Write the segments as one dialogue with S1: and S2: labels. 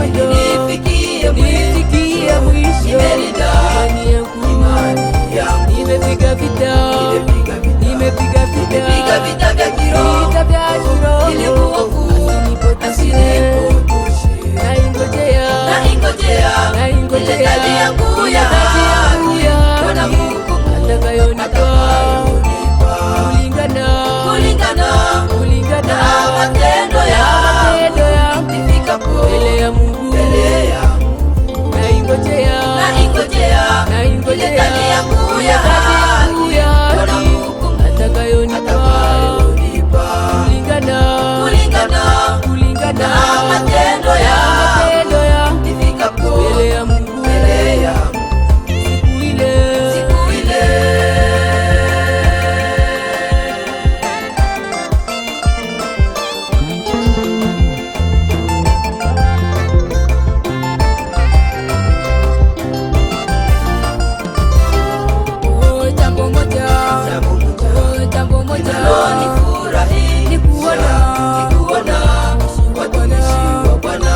S1: mwendo,
S2: nifikie
S1: mwisho.
S2: Nimelinda imani yangu,
S1: nimepiga vita,
S2: nimepiga vita vya kiroho, ili muovu asinipotoshe. Naingojea ile taji yangu ya Bwana Mungu
S1: atakayonipa kulingana
S2: na matendo yangu nifikapo
S1: mbele ya Mungu. Naingojea
S2: ile taji yangu ya Bwana Mungu
S1: atakayonipa kulingana
S2: na matendo yangu nifikapo
S1: mbele ya Mungu. Siku ile jambo moja
S2: linalonifurahi
S1: ni kuona
S2: watumishi wa Bwana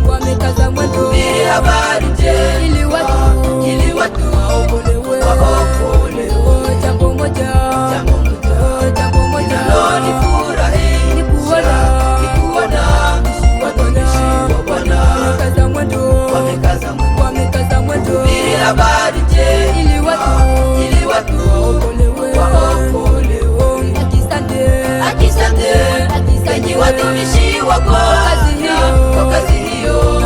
S1: wamekaza mwendo
S2: kuhubiri habari njema
S1: ili watu
S2: waokolewe.
S1: jambo moja
S2: Linalonifurahi
S1: ni kuona
S2: watumishi wa Bwana
S1: wamekaza mwendo
S2: kuhubiri habari njema
S1: ili watu waokolewe. Akisante
S2: enyi watumishi wako kwa kazi hiyo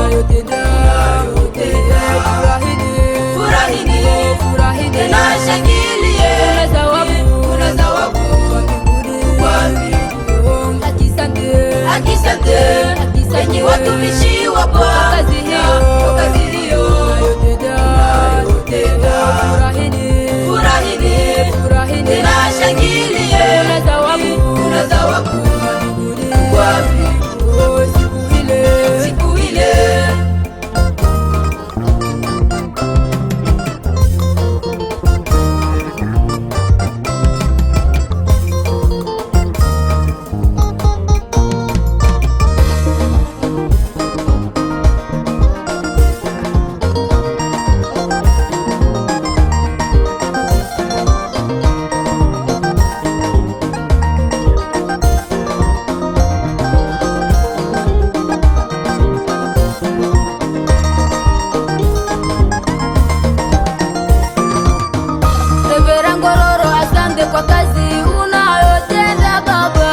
S2: furahini tena shangilie, kuna thawabu kwa mbinguni. Akisante enyi watumishi wako kwa kazi hiyo furahini tena shangilie, kuna thawabu kwa mbinguni. Siku ile
S1: Revera Ngororo, asante kwa kazi unayotenda Baba.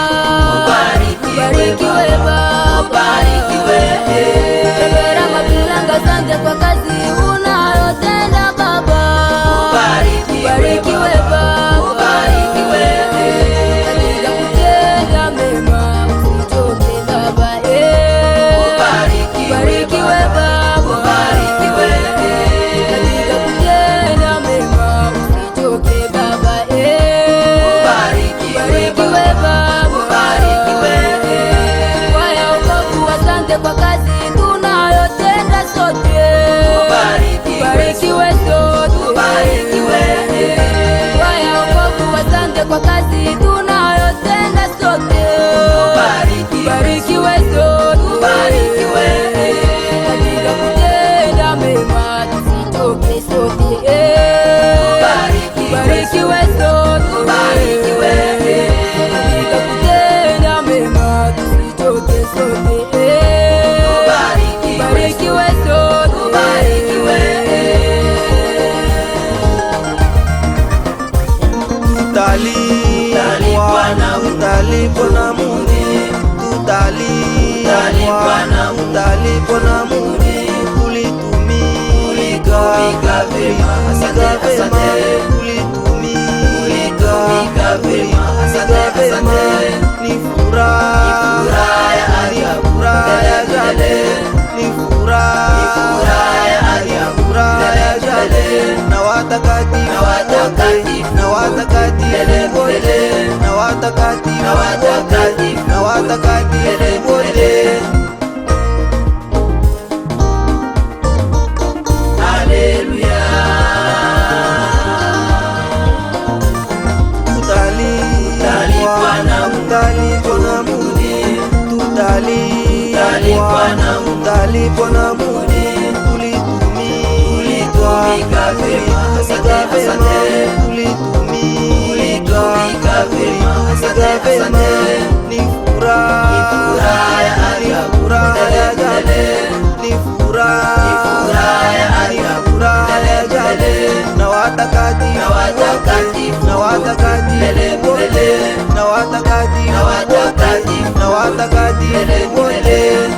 S1: Ubarikiwe Baba. Revera Mabilanga, asante kwa kazi unayotenda Baba. Ubarikiwe Baba. Katika kutenda mema usichoke Baba. Ubarikiwe Baba. Katika kutenda mema usichoke Baba. Ubarikiwe Baba. Kwaya wokovu, asante kwa kazi tunayotenda sote. Ubarikiwe sote. Kwaya wokovu, asante kwa kazi tunayotenda sote. Ubarikiwe sote. Katika kutenda mema tusichoke sote. Ubarikiwe sote. Katika kutenda mema tusichoke sote. Ubarikiwe sote.
S3: Tutalipwa na Mungu, tutalipwa na Mungu kulitumika vema, ni furaha ya ajabu, ni furaha ya ajabu, na watakatifu wote.
S2: Haleluya.
S3: utalipwa na Mungu. Ulitumika vema, ni furaha ya ajabu, ni furaha ya ajabu. Na watakatifu wote